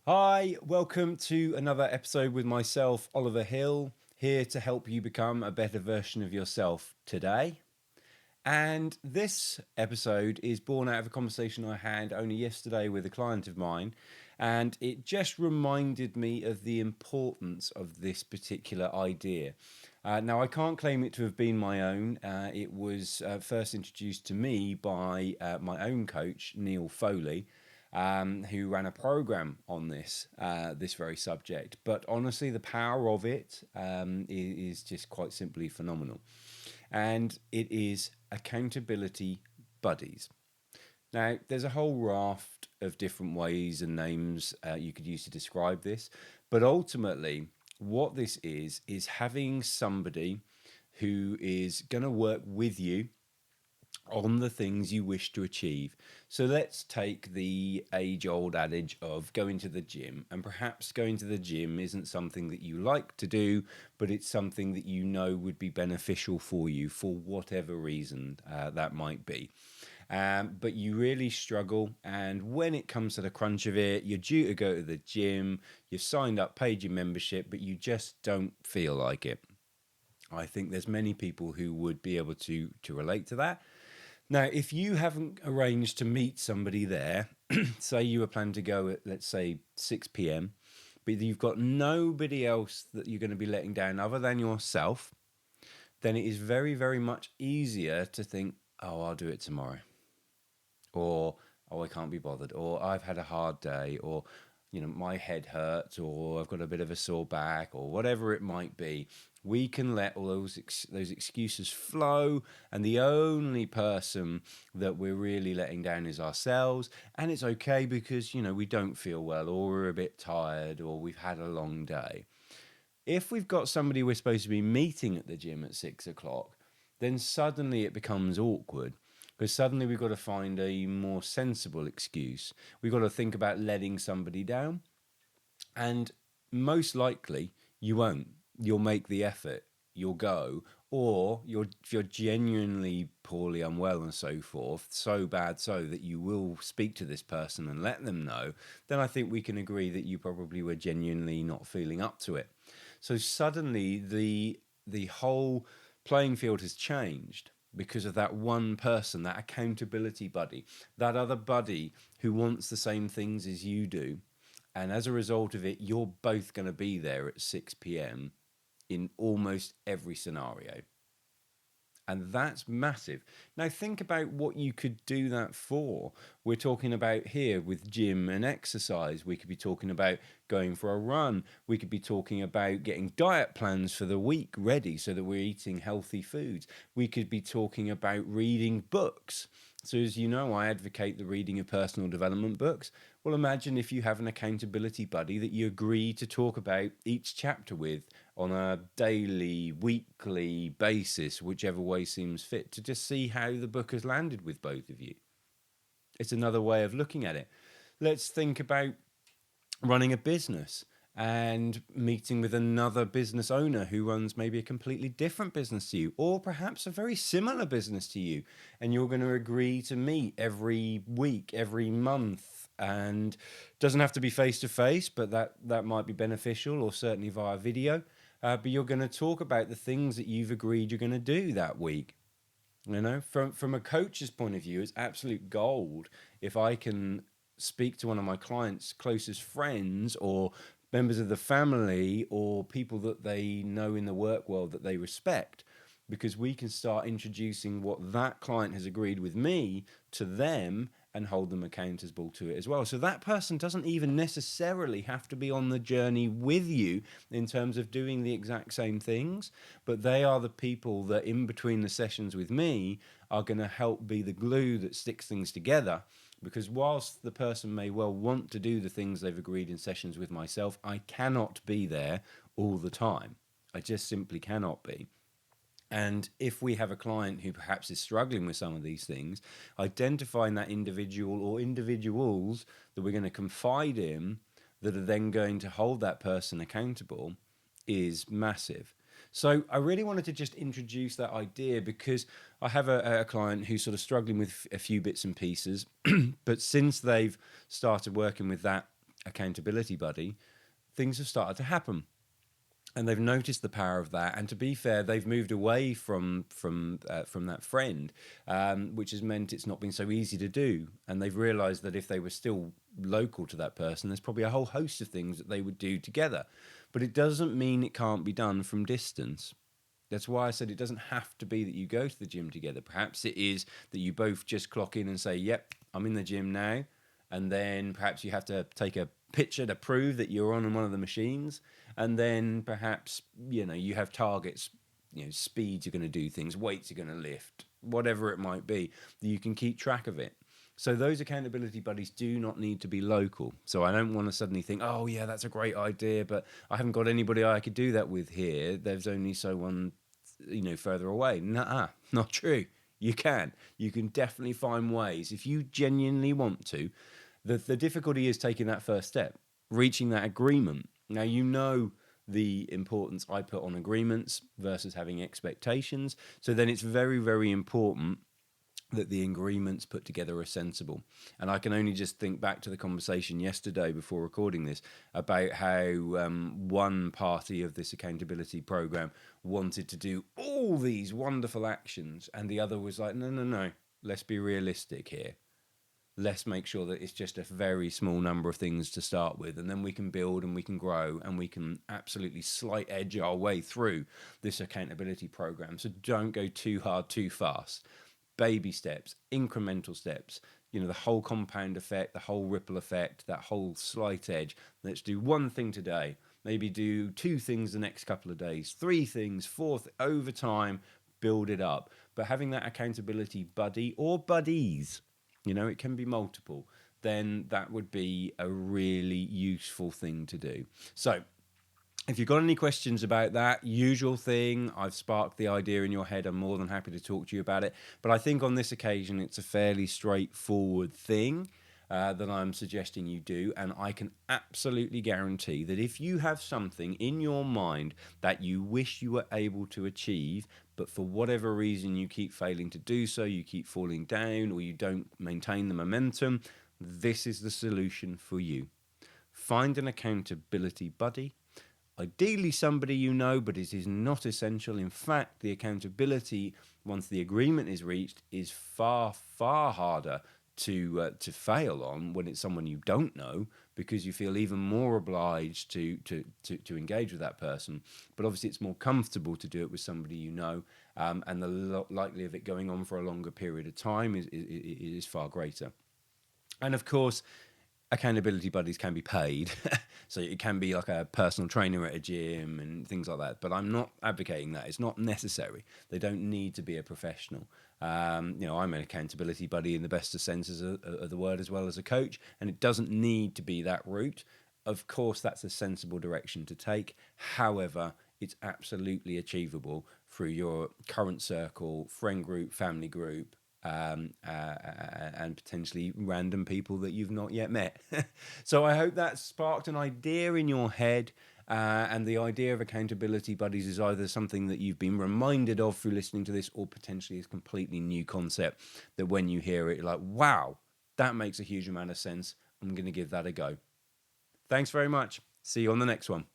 Hi, welcome to another episode with myself, Oliver Hill, here to help you become a better version of yourself today. And this episode is born out of a conversation I had only yesterday with a client of mine, and it just reminded me of the importance of this particular idea. Now, I can't claim it to have been my own. It was first introduced to me by my own coach, Neil Foley, who ran a program on this very subject. But honestly, the power of it is just quite simply phenomenal. And it is accountability buddies. Now, there's a whole raft of different ways and names you could use to describe this, but ultimately, what this is having somebody who is going to work with you on the things you wish to achieve. So let's take the age old adage of going to the gym, and perhaps going to the gym isn't something that you like to do, but it's something that you know would be beneficial for you for whatever reason that might be. But you really struggle, and when it comes to the crunch of it, you're due to go to the gym, you've signed up, paid your membership, but you just don't feel like it. I think there's many people who would be able to relate to that. Now, if you haven't arranged to meet somebody there, say you were planning to go at, let's say, 6 p.m., but you've got nobody else that you're going to be letting down other than yourself, then it is very, very much easier to think, oh, I'll do it tomorrow. Or, oh, I can't be bothered. Or, I've had a hard day. Or, my head hurts. Or, I've got a bit of a sore back. Or whatever it might be. We can let all those excuses flow, and the only person that we're really letting down is ourselves. And it's okay because we don't feel well, or we're a bit tired, or we've had a long day. If we've got somebody we're supposed to be meeting at the gym at 6 o'clock, then suddenly it becomes awkward, because suddenly we've got to find a more sensible excuse. We've got to think about letting somebody down, and most likely you won't. You'll make the effort, you'll go, or if you're genuinely poorly unwell and so forth, so bad so that you will speak to this person and let them know, then I think we can agree that you probably were genuinely not feeling up to it. So suddenly the whole playing field has changed because of that one person, that accountability buddy, that other buddy who wants the same things as you do. And as a result of it, you're both going to be there at 6 p.m. in almost every scenario. And that's massive. Now, think about what you could do that for. We're talking about here with gym and exercise. We could be talking about going for a run. We could be talking about getting diet plans for the week ready so that we're eating healthy foods. We could be talking about reading books. So, as you know, I advocate the reading of personal development books. Well, imagine if you have an accountability buddy that you agree to talk about each chapter with on a daily, weekly basis, whichever way seems fit, to just see how the book has landed with both of you. It's another way of looking at it. Let's think about running a business and meeting with another business owner who runs maybe a completely different business to you, or perhaps a very similar business to you, and you're going to agree to meet every week, every month, and doesn't have to be face to face, but that might be beneficial, or certainly via video. But you're going to talk about the things that you've agreed you're going to do that week. From a coach's point of view, it's absolute gold if I can speak to one of my clients' closest friends or members of the family or people that they know in the work world that they respect, because we can start introducing what that client has agreed with me to them and hold them accountable to it as well. So that person doesn't even necessarily have to be on the journey with you in terms of doing the exact same things, but they are the people that in between the sessions with me are going to help be the glue that sticks things together. Because whilst the person may well want to do the things they've agreed in sessions with myself, I cannot be there all the time. I just simply cannot be. And if we have a client who perhaps is struggling with some of these things, identifying that individual or individuals that we're going to confide in that are then going to hold that person accountable is massive. So I really wanted to just introduce that idea because I have a client who's sort of struggling with a few bits and pieces, but since they've started working with that accountability buddy, things have started to happen. And they've noticed the power of that. And to be fair, they've moved away from that friend, which has meant it's not been so easy to do. And they've realised that if they were still local to that person, there's probably a whole host of things that they would do together. But it doesn't mean it can't be done from distance. That's why I said it doesn't have to be that you go to the gym together. Perhaps it is that you both just clock in and say, yep, I'm in the gym now. And then perhaps you have to take a picture to prove that you're on one of the machines. And then perhaps, you have targets, speeds you're going to do things, weights you're going to lift, whatever it might be, that you can keep track of it. So those accountability buddies do not need to be local. So I don't want to suddenly think, oh yeah, that's a great idea, but I haven't got anybody I could do that with here. There's only someone, further away. Nuh-uh, not true. You can definitely find ways if you genuinely want to. The difficulty is taking that first step, reaching that agreement. Now, the importance I put on agreements versus having expectations. So then it's very, very important that the agreements put together are sensible. And I can only just think back to the conversation yesterday before recording this about how one party of this accountability program wanted to do all these wonderful actions, and the other was like, no, let's be realistic here. Let's make sure that it's just a very small number of things to start with, and then we can build and we can grow and we can absolutely slight edge our way through this accountability program. So don't go too hard, too fast. Baby steps, incremental steps, the whole compound effect, the whole ripple effect, that whole slight edge. Let's do one thing today, maybe do 2 things the next couple of days, 3 things, 4 over time, build it up. But having that accountability buddy or buddies, it can be multiple, then that would be a really useful thing to do. So if you've got any questions about that, usual thing, I've sparked the idea in your head. I'm more than happy to talk to you about it. But I think on this occasion, it's a fairly straightforward thing that I'm suggesting you do. And I can absolutely guarantee that if you have something in your mind that you wish you were able to achieve, but for whatever reason you keep failing to do so, you keep falling down, or you don't maintain the momentum, this is the solution for you. Find an accountability buddy. Ideally somebody but it is not essential. In fact, the accountability, once the agreement is reached, is far, far harder to fail on when it's someone you don't know, because you feel even more obliged to engage with that person. But obviously it's more comfortable to do it with somebody and the likelihood of it going on for a longer period of time is far greater. And of course, accountability buddies can be paid. So it can be like a personal trainer at a gym and things like that. But I'm not advocating that. It's not necessary. They don't need to be a professional. I'm an accountability buddy in the best of senses of the word, as well as a coach. And it doesn't need to be that route. Of course, that's a sensible direction to take. However, it's absolutely achievable through your current circle, friend group, family group, and potentially random people that you've not yet met. So I hope that sparked an idea in your head, and the idea of accountability buddies is either something that you've been reminded of through listening to this, or potentially is a completely new concept that when you hear it, you're like, wow, that makes a huge amount of sense. I'm going to give that a go. Thanks very much. See you on the next one.